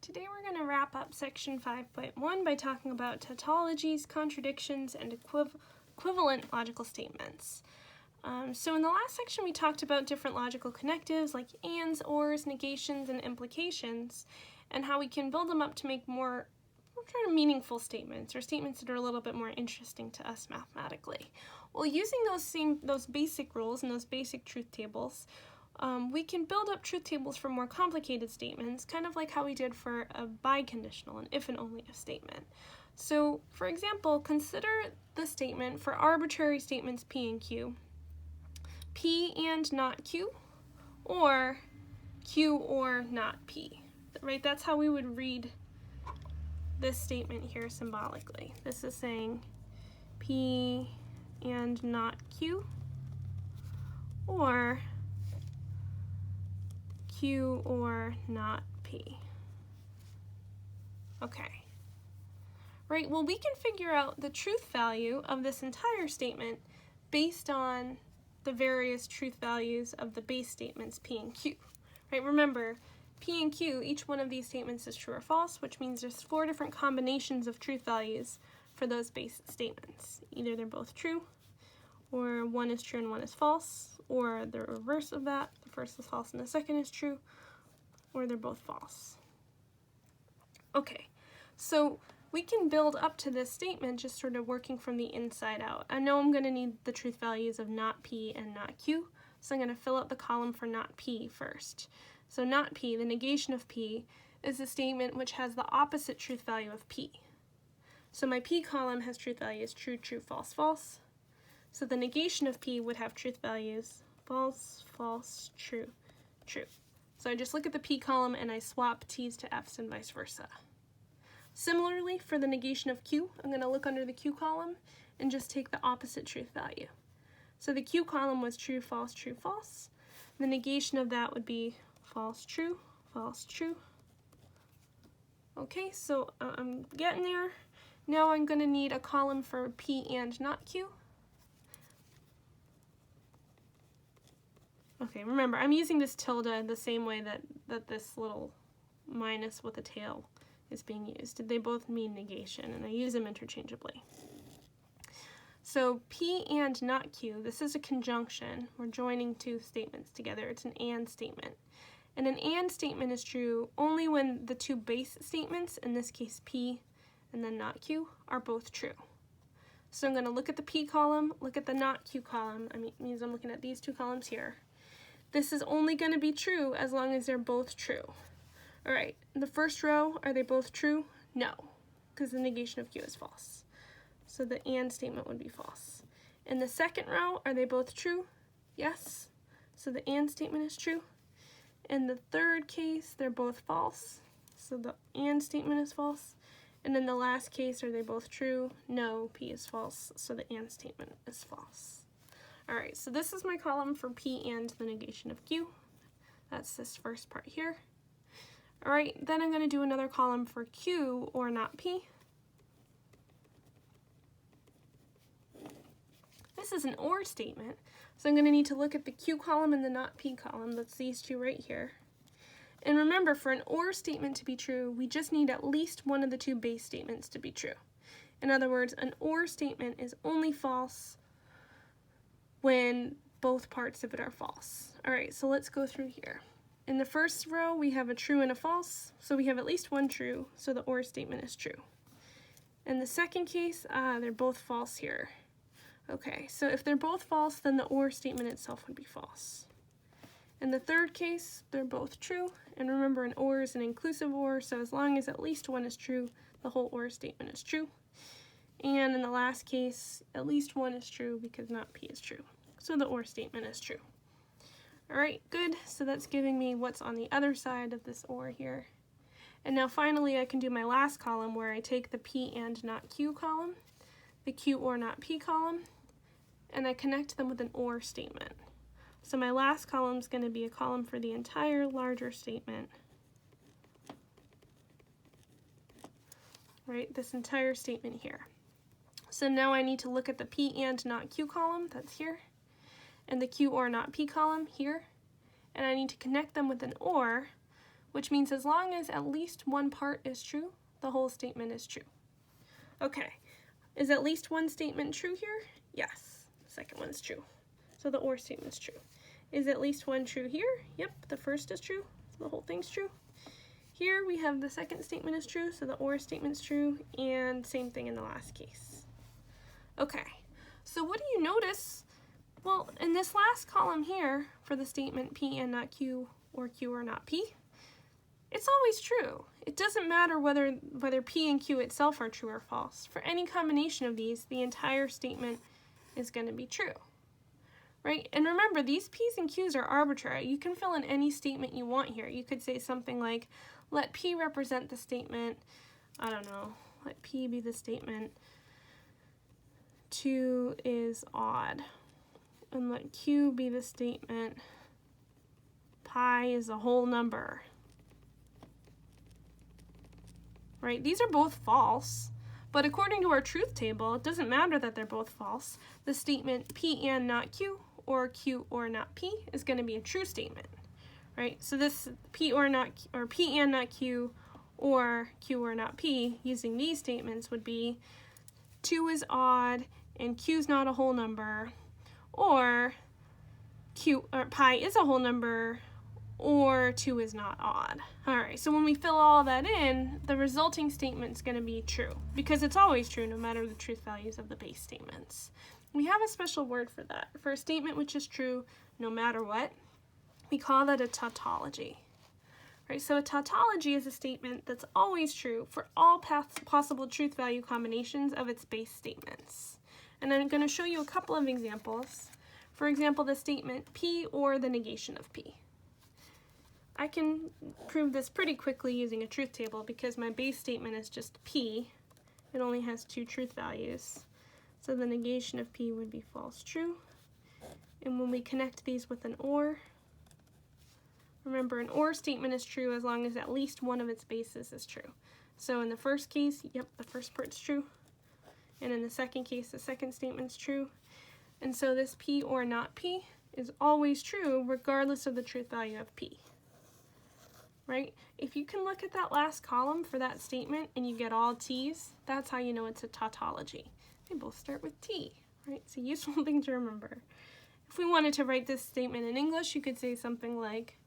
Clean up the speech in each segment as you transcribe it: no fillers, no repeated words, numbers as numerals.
Today we're going to wrap up section 5.1 by talking about tautologies, contradictions, and equivalent logical statements. So in the last section we talked about different logical connectives like ands, ors, negations, and implications, and how we can build them up to make more meaningful statements, or statements that are a little bit more interesting to us mathematically. Well, using those basic rules and those basic truth tables, we can build up truth tables for more complicated statements, kind of like how we did for a biconditional, an if and only if statement. So, for example, consider the statement for arbitrary statements P and Q, P and not Q, or Q or not P, right? That's how we would read this statement here symbolically. This is saying P and not Q, or Q or not P. Okay. Right, well, we can figure out the truth value of this entire statement based on the various truth values of the base statements P and Q. Right, remember, P and Q, each one of these statements is true or false, which means there's 4 different combinations of truth values for those base statements. Either they're both true, or one is true and one is false, or the reverse of that, the first is false and the second is true, or they're both false. Okay, so we can build up to this statement just sort of working from the inside out. I know I'm going to need the truth values of not P and not Q, so I'm going to fill out the column for not P first. So not P, the negation of P, is a statement which has the opposite truth value of P. So my P column has truth values true, true, false, false. So the negation of P would have truth values false, false, true, true. So I just look at the P column and I swap T's to F's and vice versa. Similarly, for the negation of Q, I'm going to look under the Q column and just take the opposite truth value. So the Q column was true, false, true, false. The negation of that would be false, true, false, true. Okay, so I'm getting there. Now I'm going to need a column for P and not Q. Okay, remember, I'm using this tilde the same way that this little minus with a tail is being used. They both mean negation, and I use them interchangeably. So P and not Q, this is a conjunction. We're joining two statements together. It's an and statement. And an and statement is true only when the two base statements, in this case P and then not Q, are both true. So I'm going to look at the P column, look at the not Q column. Means I'm looking at these two columns here. This is only going to be true as long as they're both true. All right, in the first row, are they both true? No, because the negation of Q is false. So the and statement would be false. In the second row, are they both true? Yes, so the and statement is true. In the third case, they're both false, so the and statement is false. And in the last case, are they both true? No, P is false, so the and statement is false. All right, so this is my column for P and the negation of Q. That's this first part here. All right, then I'm going to do another column for Q or not P. This is an or statement, so I'm going to need to look at the Q column and the not P column. That's these two right here. And remember, for an or statement to be true, we just need at least one of the two base statements to be true. In other words, an or statement is only false when both parts of it are false. All right, so let's go through here. In the first row, we have a true and a false, so we have at least one true, so the or statement is true. In the second case, they're both false here. Okay, so if they're both false, then the or statement itself would be false. In the third case, they're both true, and remember an or is an inclusive or, so as long as at least one is true, the whole or statement is true. And in the last case, at least one is true because not P is true, so the or statement is true. All right, good, so that's giving me what's on the other side of this or here. And now finally I can do my last column where I take the P and not Q column, the Q or not P column, and I connect them with an or statement. So my last column is going to be a column for the entire larger statement. Right, this entire statement here. So now I need to look at the P and not Q column, that's here, and the Q or not P column here, and I need to connect them with an or, which means as long as at least one part is true, the whole statement is true. Okay, is at least one statement true here? Yes, the second one's true. So the or statement's true. Is at least one true here? Yep, the first is true, so the whole thing's true. Here we have the second statement is true, so the or statement's true, and same thing in the last case. Okay, so what do you notice? Well, in this last column here, for the statement P and not Q, or Q or not P, it's always true. It doesn't matter whether P and Q itself are true or false. For any combination of these, the entire statement is going to be true. Right? And remember, these P's and Q's are arbitrary. You can fill in any statement you want here. You could say something like, let P represent the statement, I don't know, let P be the statement 2 is odd. And let Q be the statement pi is a whole number. Right? These are both false, but according to our truth table, it doesn't matter that they're both false. The statement P and not Q, or Q or not P, is going to be a true statement. Right? So this P and not Q, or Q or not P, using these statements would be 2 is odd and Q's not a whole number, or pi is a whole number, or 2 is not odd. All right, so when we fill all that in, the resulting statement is going to be true, because it's always true no matter the truth values of the base statements. We have a special word for that. For a statement which is true no matter what, we call that a tautology. Right, so a tautology is a statement that's always true for all possible truth value combinations of its base statements. And I'm going to show you a couple of examples. For example, the statement P or the negation of P. I can prove this pretty quickly using a truth table because my base statement is just P. It only has 2 truth values. So the negation of P would be false true. And when we connect these with an or, remember an or statement is true as long as at least one of its bases is true. So in the first case, yep, the first part's true. And in the second case, the second statement's true. And so this P or not P is always true regardless of the truth value of P. Right? If you can look at that last column for that statement and you get all T's, that's how you know it's a tautology. They both start with T, right? It's a useful thing to remember. If we wanted to write this statement in English, you could say something like,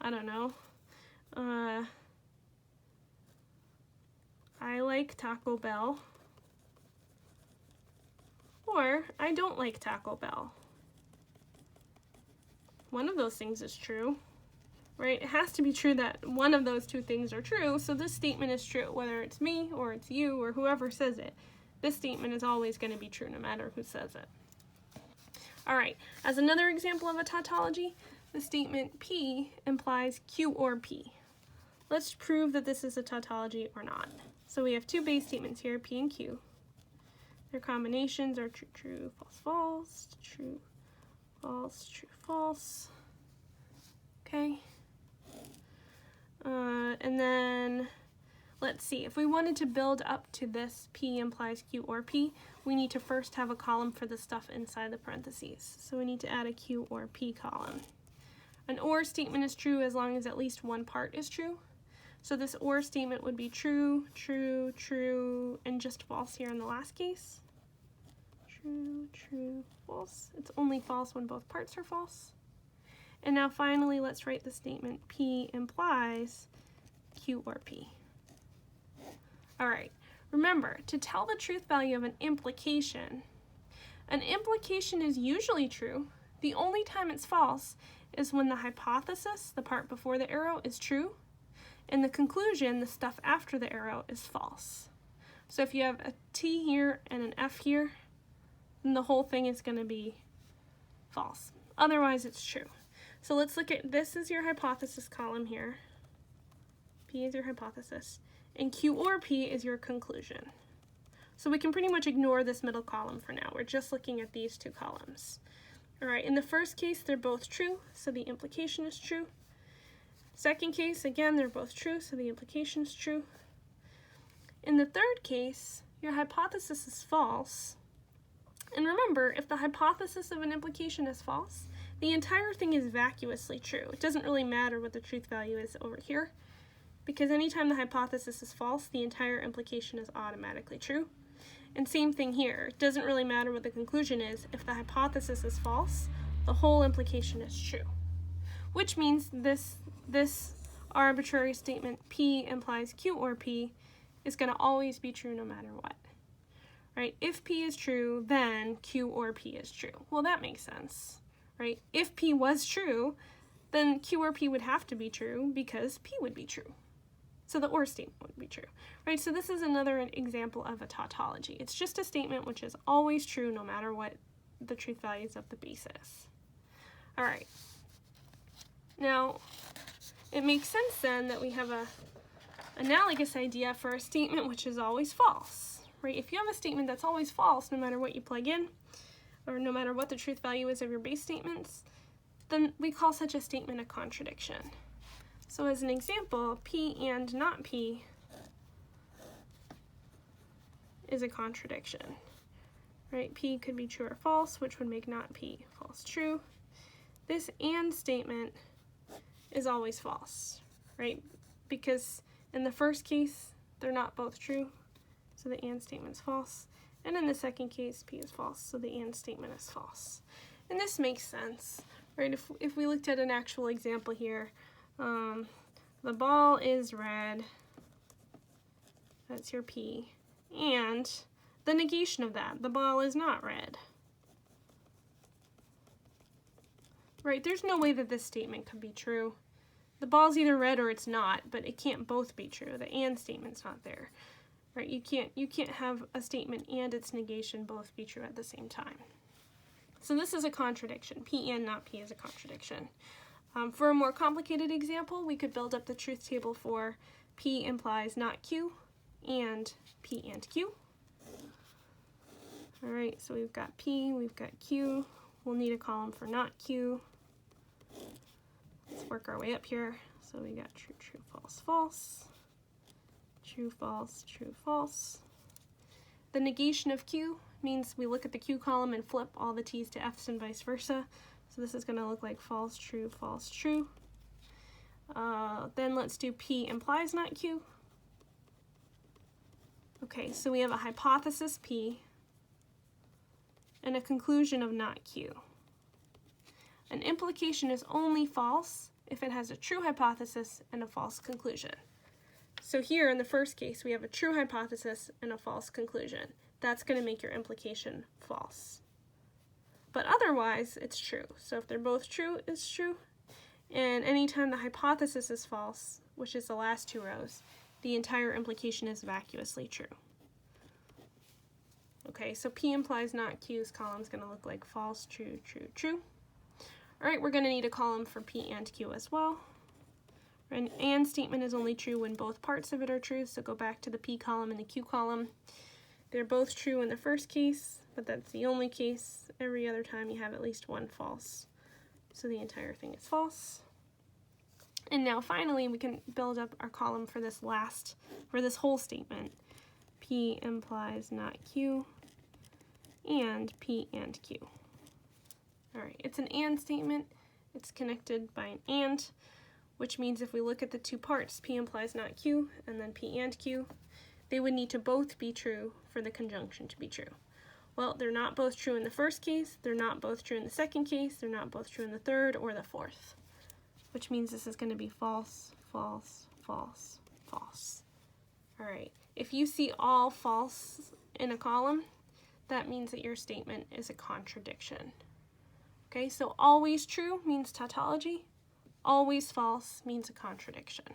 I don't know, I like Taco Bell, or I don't like Taco Bell. One of those things is true. Right? It has to be true that one of those two things are true, so this statement is true, whether it's me or it's you or whoever says it. This statement is always going to be true no matter who says it. All right, as another example of a tautology, the statement P implies Q or P. Let's prove that this is a tautology or not. So we have 2 base statements here, P and Q. Their combinations are true, true, false, false, true, false, true, false. Okay. And then, let's see, if we wanted to build up to this P implies Q or P, we need to first have a column for the stuff inside the parentheses. So we need to add a Q or P column. An or statement is true as long as at least one part is true. So this or statement would be true, true, true, and just false here in the last case. True, true, false. It's only false when both parts are false. And now finally, let's write the statement P implies Q or P. All right, remember, to tell the truth value of an implication is usually true. The only time it's false is when the hypothesis, the part before the arrow, is true, and the conclusion, the stuff after the arrow, is false. So if you have a T here and an F here, then the whole thing is going to be false. Otherwise, it's true. So let's look at this is your hypothesis column here. P is your hypothesis. And Q or P is your conclusion. So we can pretty much ignore this middle column for now. We're just looking at these 2 columns. All right, in the first case, they're both true, so the implication is true. Second case, again, they're both true, so the implication is true. In the third case, your hypothesis is false. And remember, if the hypothesis of an implication is false, the entire thing is vacuously true. It doesn't really matter what the truth value is over here. because anytime the hypothesis is false, the entire implication is automatically true. And same thing here. It doesn't really matter what the conclusion is. If the hypothesis is false, the whole implication is true. Which means this arbitrary statement P implies Q or P is going to always be true no matter what. Right? If P is true, then Q or P is true. Well, that makes sense. Right? If P was true, then Q or P would have to be true because P would be true. So the or statement would be true, right? So this is another example of a tautology. It's just a statement which is always true no matter what the truth values of the base is. All right. Now, it makes sense then that we have a analogous idea for a statement which is always false, right? If you have a statement that's always false no matter what you plug in, or no matter what the truth value is of your base statements, then we call such a statement a contradiction. So as an example, P and not P is a contradiction, right? P could be true or false, which would make not P false true. This and statement is always false, right? Because in the first case, they're not both true, so the and statement is false. And in the second case, P is false, so the and statement is false. And this makes sense, right? If we looked at an actual example here, the ball is red, that's your P, and the negation of that, the ball is not red. Right, there's no way that this statement could be true. The ball's either red or it's not, but it can't both be true. The and statement's not there. Right, you can't have a statement and its negation both be true at the same time. So this is a contradiction. P and not P is a contradiction. For a more complicated example, we could build up the truth table for P implies not Q and P and Q. All right, so we've got P, we've got Q. We'll need a column for not Q. Let's work our way up here. So we got true, true, false, false. True, false, true, false. The negation of Q means we look at the Q column and flip all the T's to F's and vice versa. So this is going to look like false, true, false, true. Then let's do P implies not Q. Okay, so we have a hypothesis P and a conclusion of not Q. An implication is only false if it has a true hypothesis and a false conclusion. So here in the first case, we have a true hypothesis and a false conclusion. That's going to make your implication false. But otherwise, it's true. So if they're both true, it's true. And anytime the hypothesis is false, which is the last two rows, the entire implication is vacuously true. Okay, so P implies not Q's column is going to look like false, true, true, true. All right, we're going to need a column for P and Q as well. An and statement is only true when both parts of it are true, so go back to the P column and the Q column. They're both true in the first case, but that's the only case. Every other time you have at least one false. So the entire thing is false. And now finally we can build up our column for this whole statement. P implies not Q and P and Q. All right, it's an and statement. It's connected by an and, which means if we look at the two parts, P implies not Q and then P and Q, they would need to both be true for the conjunction to be true. Well, they're not both true in the first case, they're not both true in the second case, they're not both true in the third or the fourth, which means this is going to be false, false, false, false. All right, if you see all false in a column, that means that your statement is a contradiction. Okay, so always true means tautology, always false means a contradiction.